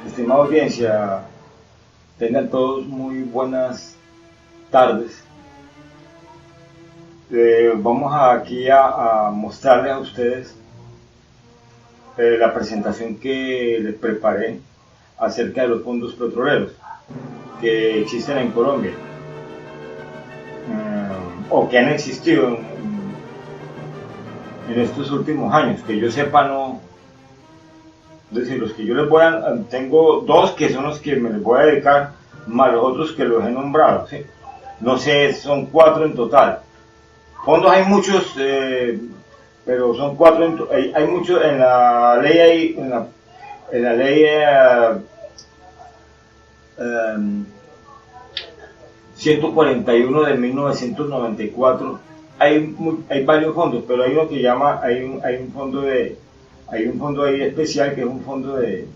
Estimada audiencia, tengan todos muy buenas tardes. Vamos aquí a mostrarles a ustedes la presentación que les preparé acerca de los fondos petroleros que existen en Colombia o que han existido en estos últimos años. Que yo sepa, no. Es decir, los que yo les voy a... Tengo dos que son los que me les voy a dedicar, más los otros que los he nombrado, ¿sí? No sé, son 4 en total. Fondos hay muchos, pero son 4 hay muchos en la ley, en la ley 141 de 1994 hay varios fondos, pero hay uno que llama, hay un fondo ahí especial, que es un fondo que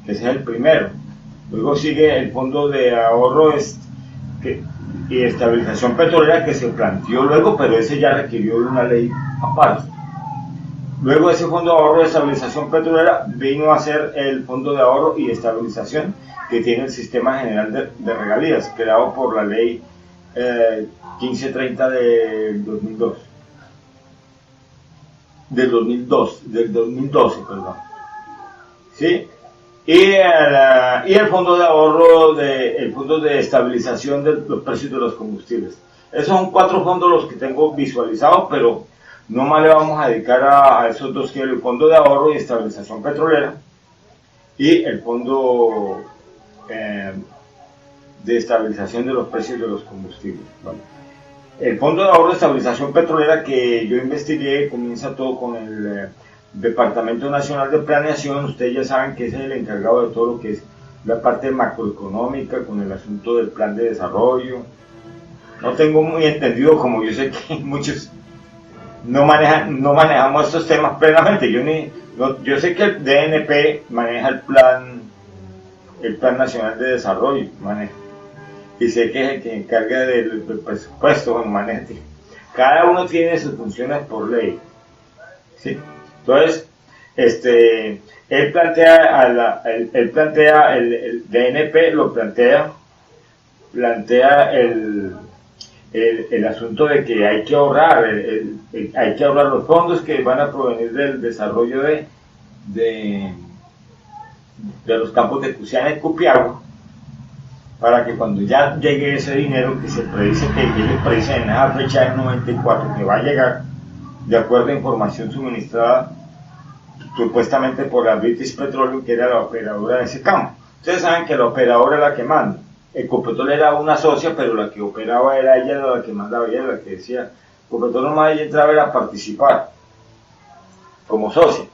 ese es el primero. Luego sigue el fondo de ahorro y estabilización petrolera, que se planteó luego, pero ese ya requirió de una ley aparte. Luego ese fondo de ahorro y estabilización petrolera vino a ser el fondo de ahorro y estabilización que tiene el Sistema General de Regalías, creado por la ley 1530 del 2002. Del 2012, perdón. ¿Sí? Y el fondo de ahorro, el fondo de estabilización de los precios de los combustibles. Esos son 4 fondos los que tengo visualizados, pero no más le vamos a dedicar a esos dos, que es el fondo de ahorro y estabilización petrolera y el fondo de estabilización de los precios de los combustibles. Bueno, el fondo de ahorro y estabilización petrolera que yo investigué comienza todo con el Departamento Nacional de Planeación. Ustedes ya saben que ese es el encargado de todo lo que es la parte macroeconómica, con el asunto del plan de desarrollo. No tengo muy entendido, como yo sé que muchos no manejamos estos temas plenamente. Yo sé que el DNP maneja el plan Nacional de Desarrollo, y sé que es el que encarga del presupuesto, maneja. Cada uno tiene sus funciones por ley, ¿sí? Entonces, él plantea, el DNP lo plantea el asunto de que hay que ahorrar, hay que ahorrar los fondos que van a provenir del desarrollo de los campos de Cusiana y Cupiagua, para que cuando ya llegue ese dinero, que se predice que ellos predicen en esa fecha del 94 que va a llegar, de acuerdo a información suministrada supuestamente por la British Petroleum, que era la operadora de ese campo. Ustedes saben que la operadora es la que manda. Ecopetrol era una socia, pero la que operaba era ella, la que mandaba, ella la que decía. Ecopetrol nomás ella entraba a participar como socia.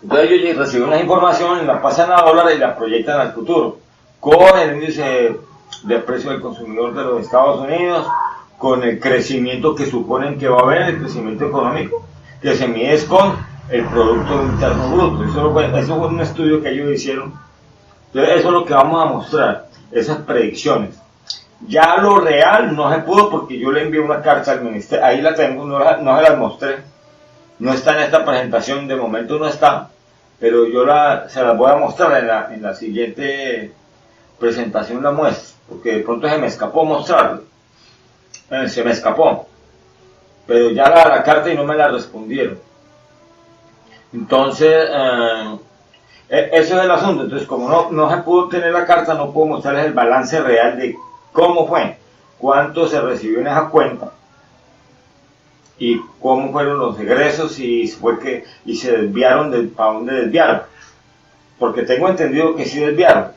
Entonces ellos reciben las informaciones, las pasan a dólares y las proyectan al futuro, con el índice de precio del consumidor de los Estados Unidos, con el crecimiento que suponen que va a haber, el crecimiento económico, que se mide con el Producto Interno Bruto. Eso fue un estudio que ellos hicieron. Entonces eso es lo que vamos a mostrar, esas predicciones. Ya lo real no se pudo, porque yo le envié una carta al ministerio, ahí la tengo, no se las mostré, no está en esta presentación, de momento no está, pero yo se las voy a mostrar en la siguiente presentación, la muestro, porque de pronto se me escapó mostrarlo, se me escapó, pero ya la carta y no me la respondieron. Entonces, eso es el asunto. Entonces, como no se pudo tener la carta, no puedo mostrarles el balance real de cómo fue, cuánto se recibió en esa cuenta y cómo fueron los egresos, y se desviaron para dónde desviaron, porque tengo entendido que sí desviaron.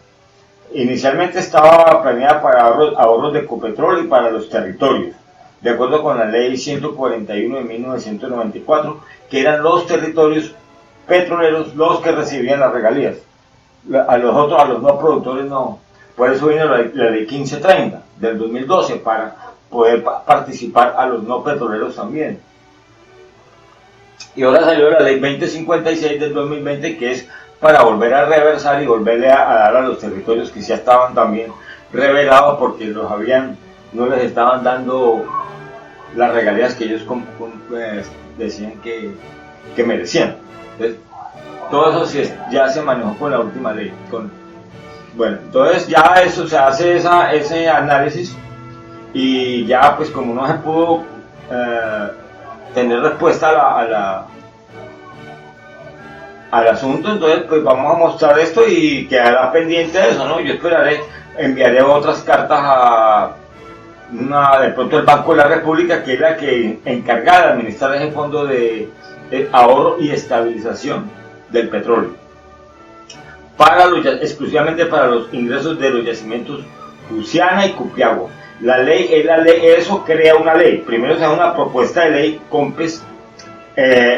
Inicialmente estaba planeada para ahorros de Ecopetrol y para los territorios, de acuerdo con la ley 141 de 1994, que eran los territorios petroleros los que recibían las regalías. A los no productores no. Por eso vino la ley 1530 del 2012, para poder participar a los no petroleros también. Y ahora salió la ley 2056 del 2020, que es para volver a reversar y volverle a dar a los territorios que ya estaban también revelados, porque no les estaban dando las regalías que ellos decían que merecían. Entonces, todo eso sí ya se manejó con la última ley. Bueno, entonces ya eso se hace ese análisis y ya pues como no se pudo tener respuesta al asunto, entonces pues vamos a mostrar esto y quedará pendiente de eso, ¿no? Yo enviaré otras cartas de pronto el Banco de la República, que es la que encargada de administrar ese fondo de ahorro y estabilización del petróleo, exclusivamente para los ingresos de los yacimientos Cusiana y Cupiagua. La ley, eso crea una ley. Primero se da una propuesta de ley, COMPES,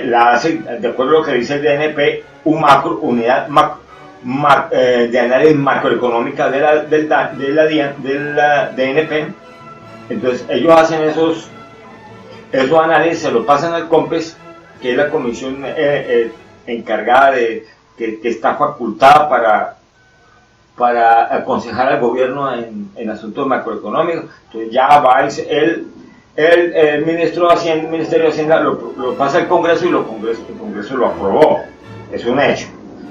la hace, de acuerdo a lo que dice el DNP, unidad de análisis macroeconómica del DNP. Entonces ellos hacen esos análisis, se los pasan al COMPES, que es la comisión encargada que está facultada para aconsejar al gobierno en asuntos macroeconómicos. Entonces ya va el Ministerio de Hacienda lo pasa al Congreso y el Congreso lo aprobó. Es un hecho.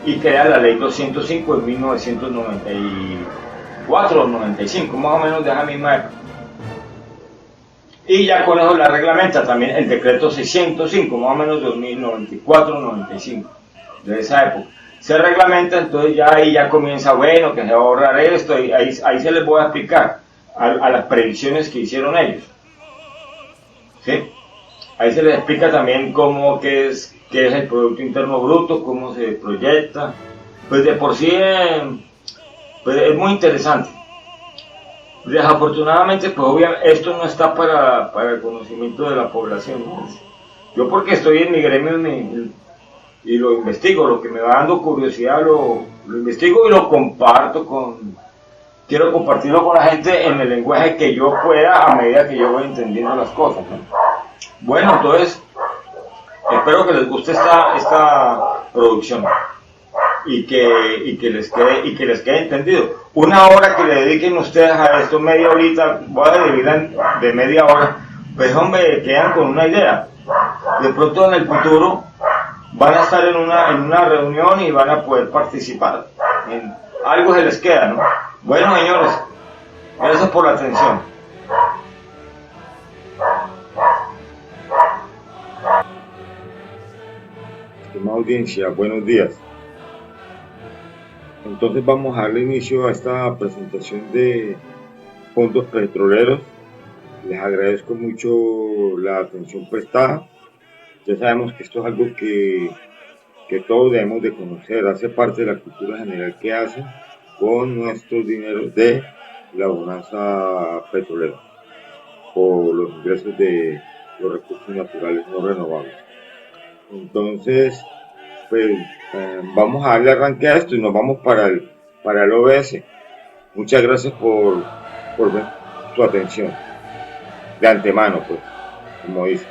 Y crea la ley 205 en 1994 o 95, más o menos de esa misma época. Y ya con eso la reglamenta también el decreto 605, más o menos 2094-95, de esa época. Se reglamenta, entonces ya ahí ya comienza, bueno, que se va a ahorrar esto, y ahí se les voy a explicar a las predicciones que hicieron ellos. ¿Sí? Ahí se les explica también qué es el Producto Interno Bruto, cómo se proyecta. Pues de por sí pues es muy interesante. Desafortunadamente, pues obviamente esto no está para el conocimiento de la población, ¿no? Yo porque estoy en mi gremio y lo investigo, lo que me va dando curiosidad lo investigo y lo comparto quiero compartirlo con la gente en el lenguaje que yo pueda a medida que yo voy entendiendo las cosas, ¿no? Bueno, entonces espero que les guste esta producción y que les quede entendido. Una hora que le dediquen ustedes a esto, media horita, voy a dividirla de media hora, pues hombre, quedan con una idea. De pronto en el futuro van a estar en una reunión y van a poder participar. Algo se les queda, ¿no? Bueno, señores, gracias por la atención. Estimada audiencia, buenos días. Entonces vamos a darle inicio a esta presentación de fondos petroleros. Les agradezco mucho la atención prestada. Ya sabemos que esto es algo que todos debemos de conocer, hace parte de la cultura general que hacen con nuestros dineros de la bonanza petrolera o los ingresos de los recursos naturales no renovables. Entonces, pues vamos a darle arranque a esto y nos vamos para el OBS. Muchas gracias por su atención. De antemano, pues, como dice.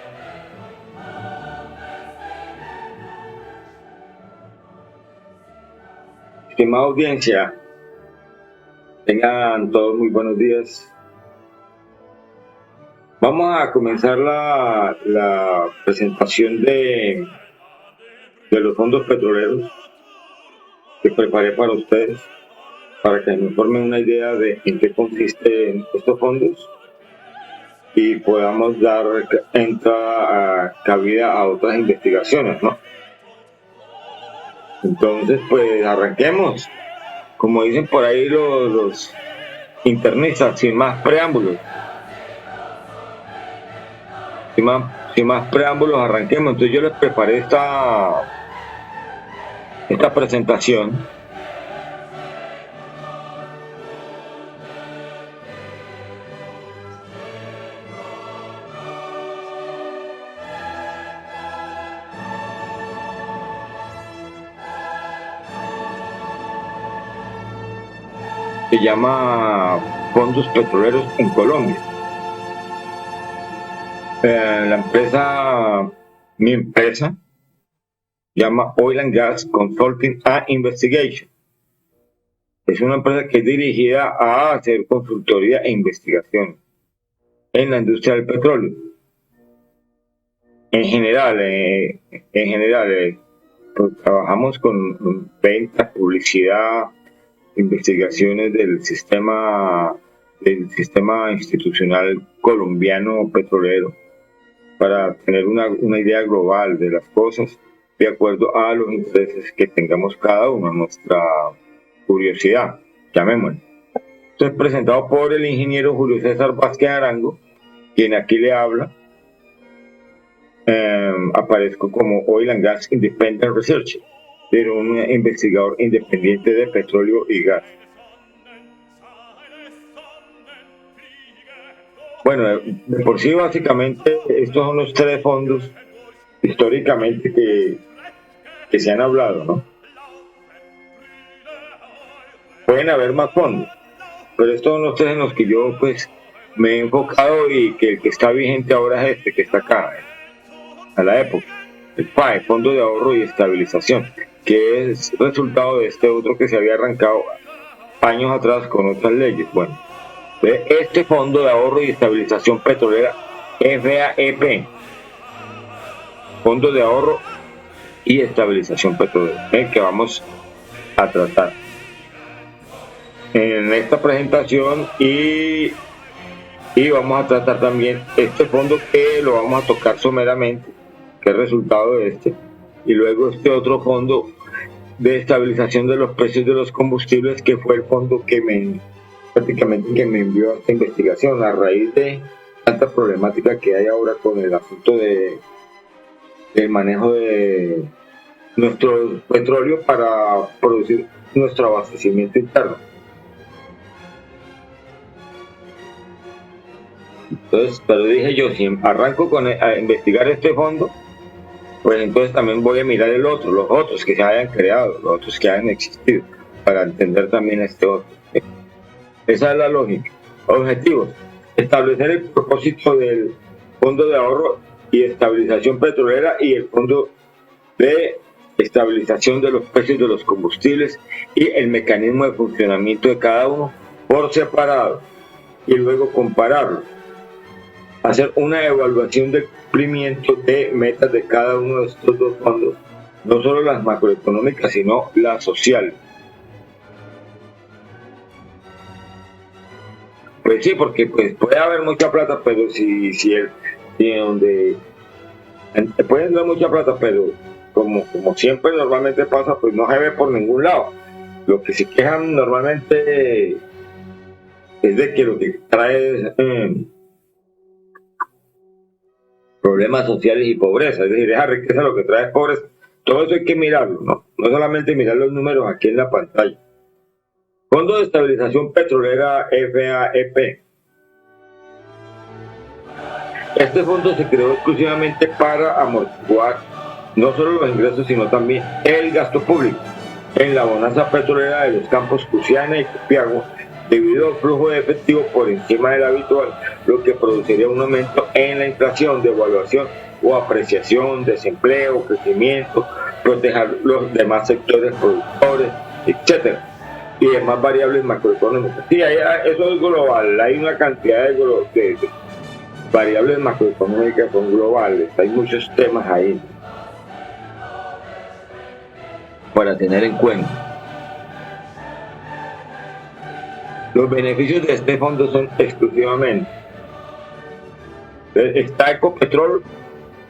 Estimada audiencia, tengan todos muy buenos días. Vamos a comenzar la presentación de los fondos petroleros que preparé para ustedes, para que me formen una idea de en qué consisten estos fondos y podamos dar cabida a otras investigaciones, ¿no? Entonces, pues arranquemos. Como dicen por ahí los internistas, sin más preámbulos. Sin más preámbulos, arranquemos. Entonces yo les preparé esta presentación. Se llama Fondos Petroleros en Colombia. Mi empresa, llama Oil and Gas Consulting and Investigation. Es una empresa que es dirigida a hacer consultoría e investigación en la industria del petróleo. En general, pues, trabajamos con venta, publicidad, investigaciones del sistema institucional colombiano petrolero para tener una idea global de las cosas de acuerdo a los intereses que tengamos cada uno, nuestra curiosidad, llamémoslo. Esto es presentado por el ingeniero Julio César Vázquez Arango, quien aquí le habla. Aparezco como Oil and Gas Independent Researcher, pero un investigador independiente de petróleo y gas. Bueno, de por sí básicamente estos son los tres fondos históricamente que se han hablado, ¿no? Pueden haber más fondos, pero estos son los tres en los que yo pues me he enfocado y que el que está vigente ahora es este que está acá, a la época, el FAE, Fondo de Ahorro y Estabilización, que es resultado de este otro que se había arrancado años atrás con otras leyes. Bueno, este Fondo de Ahorro y Estabilización Petrolera, FAEP, Fondo de Ahorro y Estabilización Petrolera, el que vamos a tratar en esta presentación, y vamos a tratar también este fondo que lo vamos a tocar someramente, que es resultado de este, y luego este otro fondo de estabilización de los precios de los combustibles, que fue el fondo que me envió a esta investigación a raíz de tanta problemática que hay ahora con el asunto del manejo de nuestro petróleo para producir nuestro abastecimiento interno. Entonces, pero dije yo, si arranco a investigar este fondo, pues entonces también voy a mirar los otros que se hayan creado, los otros que hayan existido, para entender también este otro. Esa es la lógica. Objetivos: establecer el propósito del Fondo de Ahorro y Estabilización Petrolera y el Fondo de Estabilización de los Precios de los Combustibles y el mecanismo de funcionamiento de cada uno por separado, y luego compararlo. Hacer una evaluación del cumplimiento de metas de cada uno de estos dos fondos, no solo las macroeconómicas, sino las sociales. Pues sí, porque pues puede haber mucha plata, pero si donde pueden dar mucha plata, pero como siempre normalmente pasa, pues no se ve por ningún lado. Lo que se quejan normalmente es de que lo que trae es problemas sociales y pobreza, es decir, esa riqueza lo que trae es pobreza. Todo eso hay que mirarlo, no solamente mirar los números aquí en la pantalla. Fondo de Estabilización Petrolera, FAEP. Este fondo se creó exclusivamente para amortiguar no solo los ingresos, sino también el gasto público en la bonanza petrolera de los campos Cusiana y Copiagua, debido al flujo de efectivo por encima del habitual, lo que produciría un aumento en la inflación, devaluación o apreciación, desempleo, crecimiento, proteger los demás sectores productores, etcétera, y demás variables macroeconómicas. Sí, eso es global, hay una cantidad de variables macroeconómicas que son globales, hay muchos temas ahí para tener en cuenta. Los beneficios de este fondo son exclusivamente: está Ecopetrol,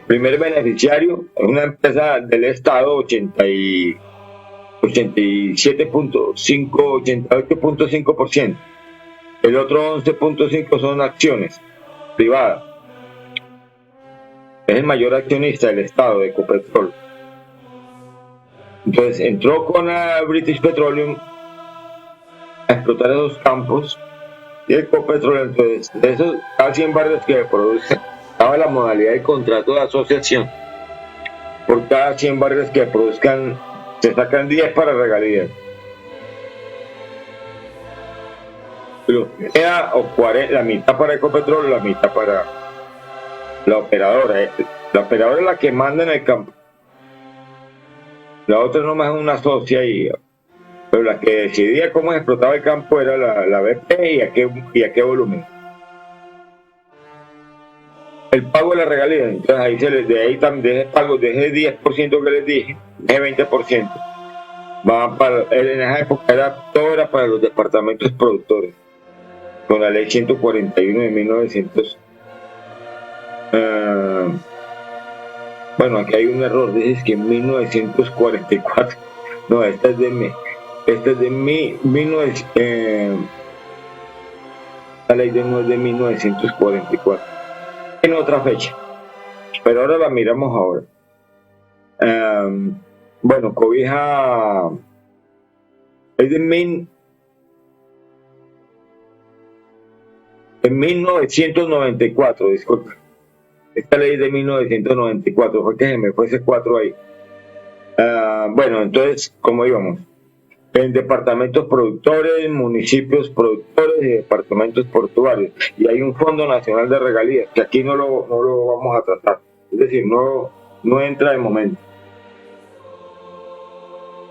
primer beneficiario, es una empresa del Estado, 88.5%. El otro 11.5% son acciones privadas. Es el mayor accionista del Estado de Ecopetrol. Entonces entró con la British Petroleum a explotar esos campos, y Ecopetrol, entonces de esos cada 100 barriles que produce, daba la modalidad de contrato de asociación. Por cada 100 barriles que produzcan se sacan 10 para regalías, pero queda la mitad para Ecopetrol, la mitad para la operadora. La operadora es la que manda en el campo, la otra nomás es una socia, pero la que decidía cómo se explotaba el campo era la BP y a qué volumen. el pago de la regalía. Entonces ahí de ahí también, de ese pago, de ese 10% que les dije, de ese 20%, va para, en esa época todo era para los departamentos productores, con la ley 141 de 1900. Bueno, aquí hay un error, dices que en 1944, no, esta es de 1900, la ley no es de 1944, tiene otra fecha, pero ahora la miramos ahora. Bueno, cobija, es de 1994, disculpe. Esta ley de 1994, fue que se me fue ese 4 ahí. Bueno, entonces, ¿cómo íbamos? En departamentos productores, municipios productores y departamentos portuarios. Y hay un Fondo Nacional de Regalías, que aquí no lo vamos a tratar. Es decir, no entra de momento.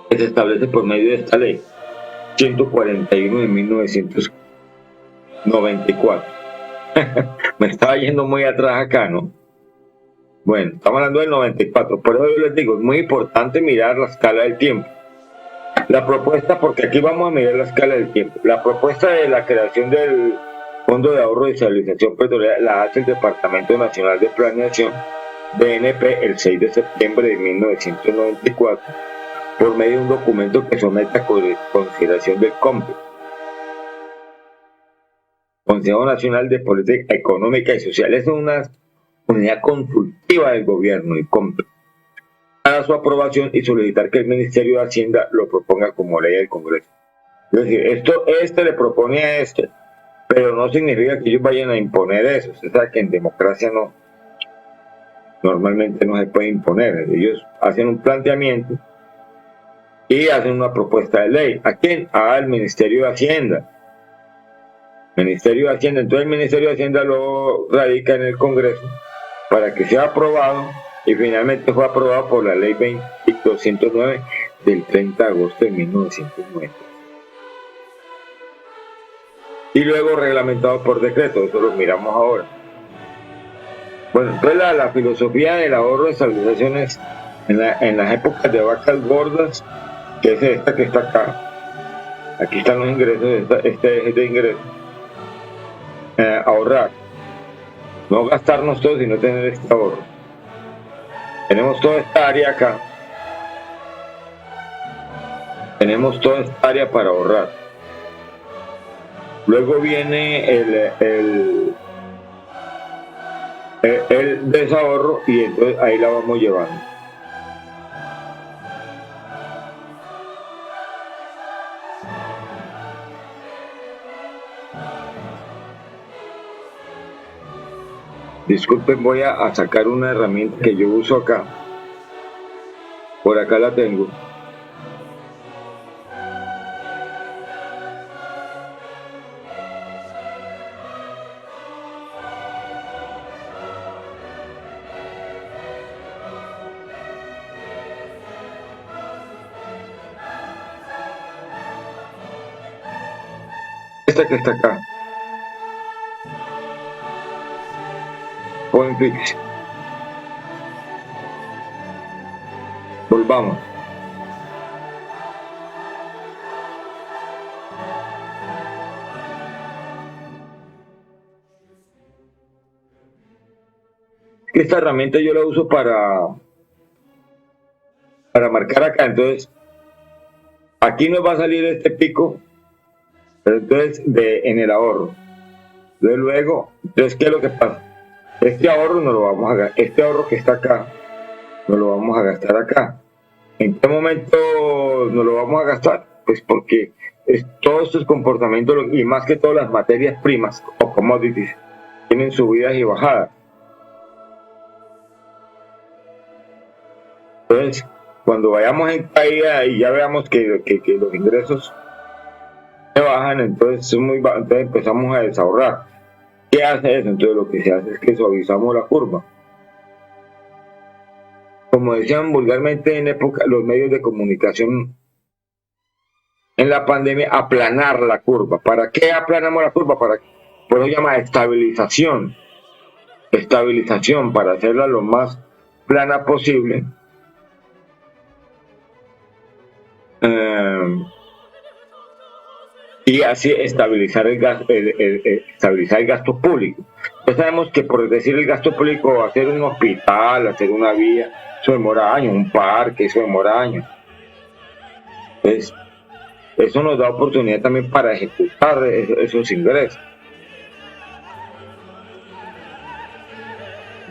Que se establece por medio de esta ley 141 de 1994. Me estaba yendo muy atrás acá, ¿no? Bueno, estamos hablando del 94. Por eso yo les digo, es muy importante mirar la escala del tiempo. La propuesta, porque aquí vamos a mirar la escala del tiempo. La propuesta de la creación del Fondo de Ahorro y Estabilización Petrolera la hace el Departamento Nacional de Planeación, DNP, el 6 de septiembre de 1994, por medio de un documento que somete a consideración del COMPE, Consejo Nacional de Política Económica y Social. Es una unidad consultiva del gobierno, el COMPE, para su aprobación y solicitar que el Ministerio de Hacienda lo proponga como ley del Congreso. Es decir, este le propone a este, pero no significa que ellos vayan a imponer eso. Usted sabe que en democracia normalmente no se puede imponer. Ellos hacen un planteamiento y hacen una propuesta de ley. ¿A quién? Al Ministerio de Hacienda. Ministerio de Hacienda. Entonces el Ministerio de Hacienda lo radica en el Congreso para que sea aprobado, y finalmente fue aprobado por la ley 209 del 30 de agosto de 1990. Y luego reglamentado por decreto, eso lo miramos ahora. Bueno, entonces la filosofía del ahorro de estabilizaciones en las épocas de vacas gordas, que es esta que está acá. Aquí están los ingresos, este es de ingresos. Ahorrar. No gastarnos todo, sino tener este ahorro. Tenemos toda esta área acá. Tenemos toda esta área para ahorrar. Luego viene el desahorro, y entonces ahí la vamos llevando. Disculpen, voy a sacar una herramienta que yo uso acá. Por acá la tengo. Esta que está acá. Fix. Volvamos. Esta herramienta yo la uso para marcar acá. Entonces aquí nos va a salir este pico, pero entonces en el ahorro. Luego, entonces, ¿qué es lo que pasa? Este ahorro no lo vamos a gastar, este ahorro que está acá, no lo vamos a gastar acá. ¿En qué momento no lo vamos a gastar? Pues porque todos estos comportamientos, y más que todas las materias primas o commodities, tienen subidas y bajadas. Entonces, cuando vayamos en caída y ya veamos que los ingresos se bajan, entonces empezamos a desahorrar. ¿Qué hace eso? Entonces lo que se hace es que suavizamos la curva. Como decían vulgarmente en época los medios de comunicación en la pandemia, aplanar la curva. ¿Para qué aplanamos la curva? Por eso se llama estabilización. estabilización para hacerla lo más plana posible, y así estabilizar estabilizar el gasto público. Ya sabemos que, por decir el gasto público, hacer un hospital, hacer una vía, eso demora años, un parque, eso demora años. Entonces, eso nos da oportunidad también para ejecutar esos ingresos.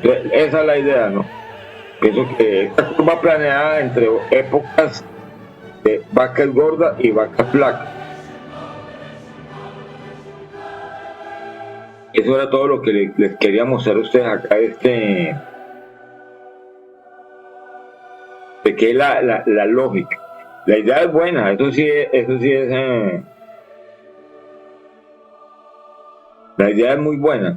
Entonces, esa es la idea, ¿no? Pienso que esta curva planeada entre épocas de vacas gordas y vacas flacas. Eso era todo lo que les quería mostrar a ustedes acá, de que es la lógica. La idea es buena, eso sí es, la idea es muy buena.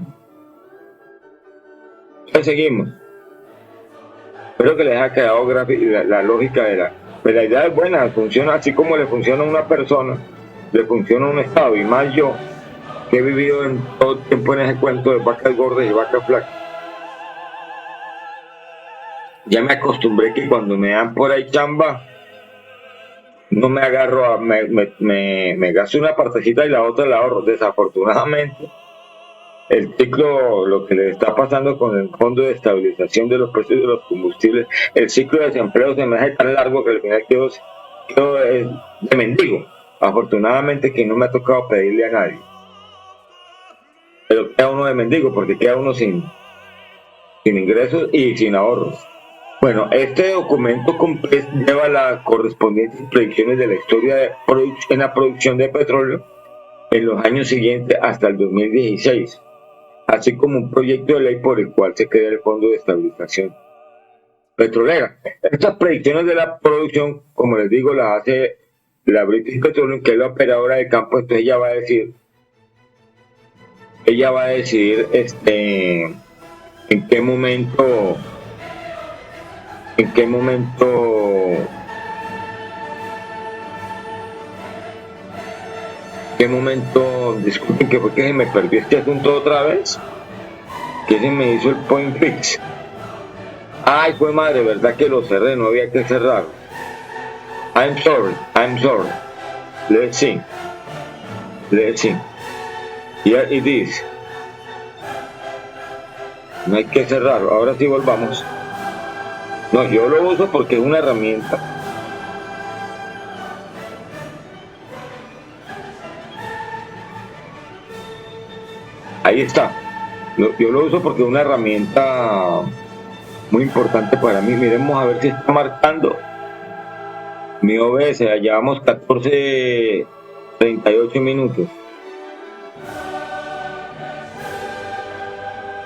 Entonces seguimos. Espero que les haya quedado la lógica pues la idea es buena, funciona así como le funciona a una persona, le funciona a un estado, y más yo, que he vivido en todo el tiempo en ese cuento de vacas gordas y vacas flacas. Ya me acostumbré que cuando me dan por ahí chamba, no me agarro me gasto una partecita y la otra la ahorro. Desafortunadamente, el ciclo, lo que le está pasando con el Fondo de Estabilización de los Precios de los Combustibles, el ciclo de desempleo se me hace tan largo que al final quedo de mendigo. Afortunadamente que no me ha tocado pedirle a nadie, pero queda uno de mendigo porque queda uno sin ingresos y sin ahorros. Bueno, este documento lleva las correspondientes predicciones de la historia en la producción de petróleo en los años siguientes hasta el 2016, así como un proyecto de ley por el cual se crea el Fondo de Estabilización Petrolera. Estas predicciones de la producción, como les digo, las hace la British Petroleum, que es la operadora de campo. Entonces ella va a decidir en qué momento, disculpen que fue que se me perdió este asunto otra vez, que se me hizo el point fix. Ay, fue madre, verdad que lo cerré, no había que cerrar. I'm sorry. Let's see. Here it is. No hay que cerrarlo, ahora sí volvamos. No, yo lo uso porque es una herramienta. Ahí está. Yo lo uso porque es una herramienta muy importante para mí. Miremos a ver si está marcando mi OBS. Ya llevamos 14:38 minutos.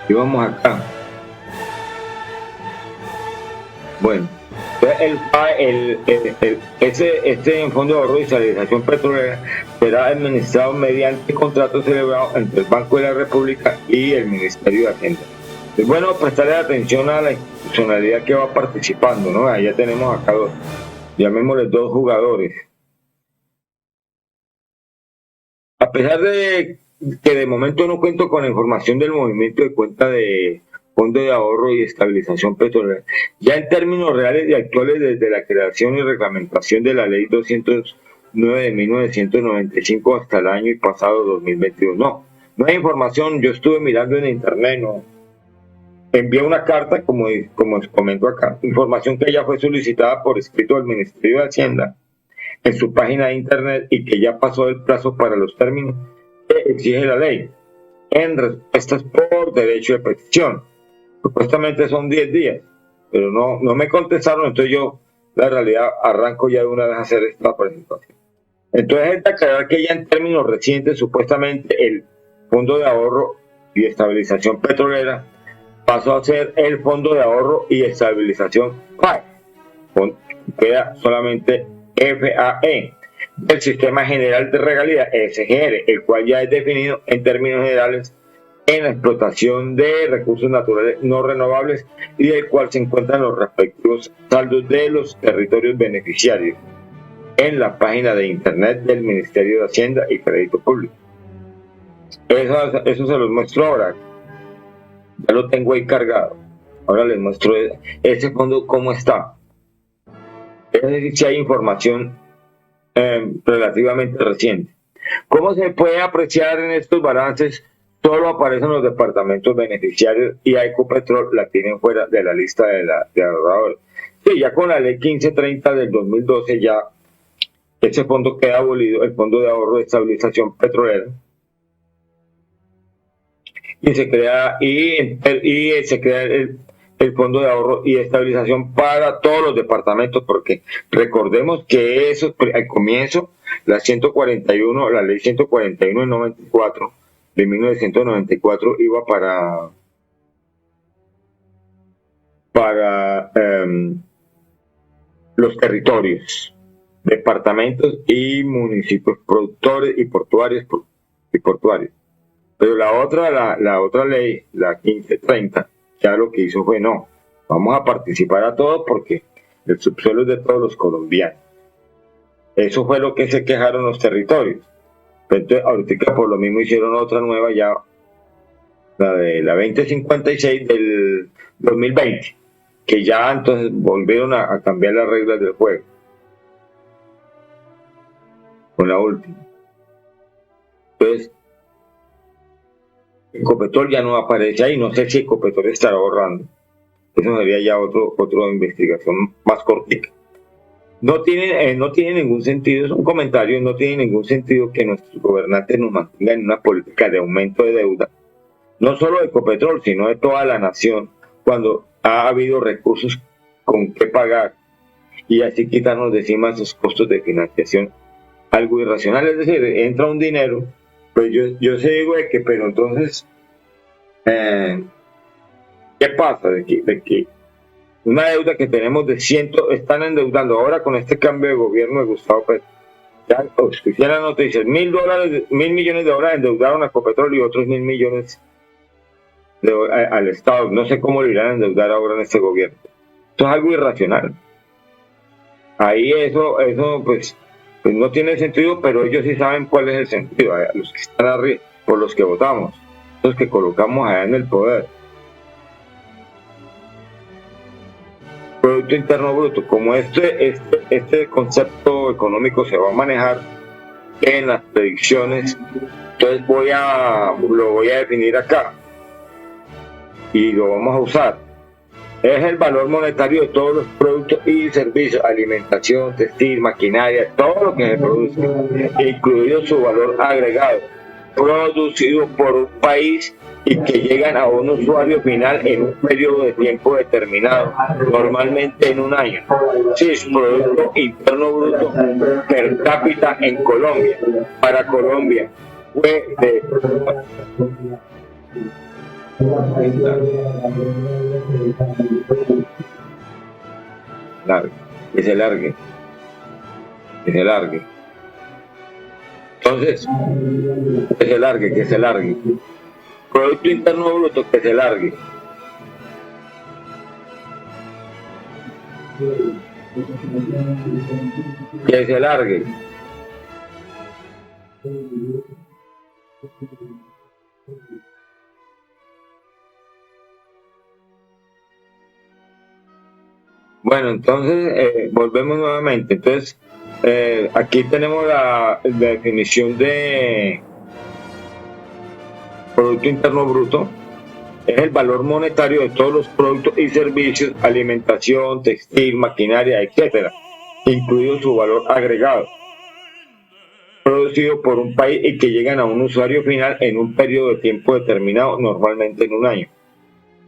Y vamos acá. Bueno, este Fondo de Ahorro y Estabilización Petrolera será administrado mediante contrato celebrado entre el Banco de la República y el Ministerio de Hacienda. Es bueno prestarle atención a la institucionalidad que va participando, ¿no? Ahí ya tenemos acá llamémosle dos jugadores. A pesar de que de momento no cuento con la información del movimiento de cuenta de Fondo de Ahorro y Estabilización Petrolera, ya en términos reales y actuales, desde la creación y reglamentación de la Ley 209 de 1995 hasta el año pasado 2022, no hay información. Yo estuve mirando en internet, no envié una carta, como les comento acá, información que ya fue solicitada por escrito al Ministerio de Hacienda en su página de internet y que ya pasó el plazo para los términos que exige la ley en respuestas por derecho de petición. Supuestamente son 10 días, pero no me contestaron. Entonces yo, la realidad, arranco ya de una vez a hacer esta presentación. Entonces es de aclarar que ya en términos recientes, supuestamente el Fondo de Ahorro y Estabilización Petrolera pasó a ser el Fondo de Ahorro y Estabilización FAE. Queda solamente FAE, el Sistema General de Regalías, SGR, el cual ya es definido en términos generales en la explotación de recursos naturales no renovables y del cual se encuentran los respectivos saldos de los territorios beneficiarios en la página de internet del Ministerio de Hacienda y Crédito Público. Eso se los muestro ahora. Ya lo tengo ahí cargado. Ahora les muestro ese fondo cómo está. Es decir, si hay información relativamente reciente. ¿Cómo se puede apreciar en estos balances? Solo aparecen los departamentos beneficiarios y a Ecopetrol la tienen fuera de la lista de ahorradores. Sí, ya con la ley 1530 del 2012 ya ese fondo queda abolido, el Fondo de Ahorro de Estabilización Petrolera, y se crea el Fondo de Ahorro y Estabilización para todos los departamentos, porque recordemos que eso al comienzo, la ley 141 del 94, de 1994, iba para los territorios, departamentos y municipios productores y portuarios. Pero la otra ley, la 1530, ya lo que hizo fue no, vamos a participar a todos porque el subsuelo es de todos los colombianos. Eso fue lo que se quejaron los territorios. Pero entonces, ahorita por lo mismo hicieron otra nueva ya, la de la 2056 del 2020, que ya entonces volvieron a cambiar las reglas del juego. Con la última. Entonces, Ecopetrol ya no aparece ahí, no sé si Ecopetrol estará ahorrando. Eso sería ya otra investigación más cortica. No tiene ningún sentido, es un comentario, no tiene ningún sentido que nuestros gobernantes nos mantengan en una política de aumento de deuda, no solo de Ecopetrol, sino de toda la nación, cuando ha habido recursos con que pagar y así quitarnos de encima esos costos de financiación, algo irracional. Es decir, entra un dinero, pues yo sé digo de que, pero entonces, ¿qué pasa? De que una deuda que tenemos están endeudando ahora con este cambio de gobierno de Gustavo Petro. Ya escuché la noticia, $1.000 $1.000 millones endeudaron a Ecopetrol y otros 1.000 millones al Estado. No sé cómo lo irán a endeudar ahora en este gobierno. Esto es algo irracional. Ahí eso pues no tiene sentido, pero ellos sí saben cuál es el sentido. Los que están arriba, por los que votamos, los que colocamos allá en el poder. Producto Interno Bruto, como este concepto económico se va a manejar en las predicciones, entonces lo voy a definir acá y lo vamos a usar. Es el valor monetario de todos los productos y servicios, alimentación, textil, maquinaria, todo lo que se produce, incluido su valor agregado, producido por un país y que llegan a un usuario final en un periodo de tiempo determinado, normalmente en un año. Sí, es Producto Interno Bruto per cápita en Colombia. Para Colombia fue de... Que se largue. Entonces, que se largue. Producto Interno Bruto, que se largue. Que se largue. Bueno, entonces volvemos nuevamente. Entonces, aquí tenemos la definición de Producto Interno Bruto. Es el valor monetario de todos los productos y servicios, alimentación, textil, maquinaria, etcétera, incluido su valor agregado, producido por un país y que llegan a un usuario final en un periodo de tiempo determinado, normalmente en un año.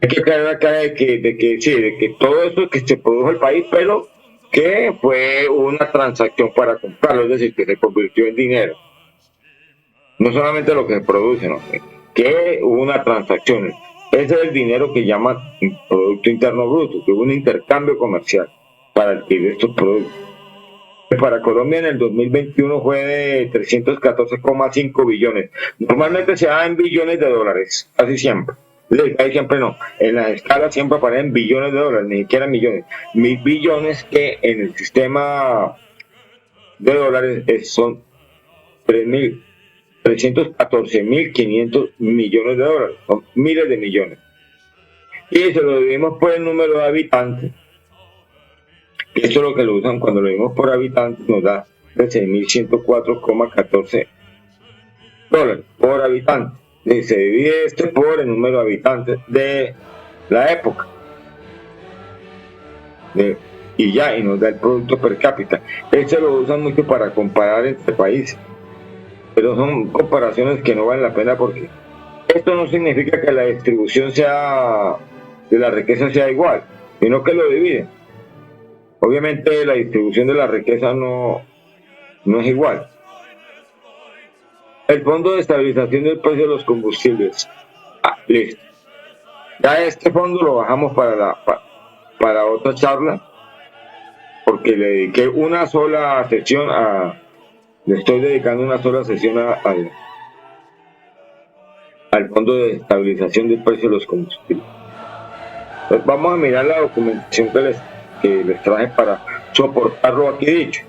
Hay que caer acá de que todo eso que se produjo el país, pero que fue una transacción para comprarlo, es decir, que se convirtió en dinero. No solamente lo que se produce, ¿no? Que hubo una transacción. Ese es el dinero que llaman Producto Interno Bruto, que hubo un intercambio comercial para adquirir estos productos. Para Colombia en el 2021 fue de 314,5 billones. Normalmente se da en billones de dólares, casi siempre. Casi siempre no. En la escala siempre aparecen billones de dólares, ni siquiera millones. 1.000 billones que en el sistema de dólares son 314.500 millones de dólares, son miles de millones. y se lo dividimos por el número de habitantes. Esto es lo que lo usan cuando lo dividimos por habitantes, nos da $13.104,14 por habitante. Y se divide esto por el número de habitantes de la época. Y ya, y nos da el producto per cápita. Esto lo usan mucho para comparar entre países, pero son comparaciones que no valen la pena, porque esto no significa que la distribución de la riqueza sea igual, sino que lo dividen. Obviamente la distribución de la riqueza no es igual. El Fondo de Estabilización del Precio de los Combustibles. Listo. Ya este fondo lo bajamos para otra charla, porque le dediqué una sola sesión le estoy dedicando una sola sesión al Fondo de Estabilización del Precio de los Combustibles. Pues vamos a mirar la documentación que les traje para soportar lo aquí dicho.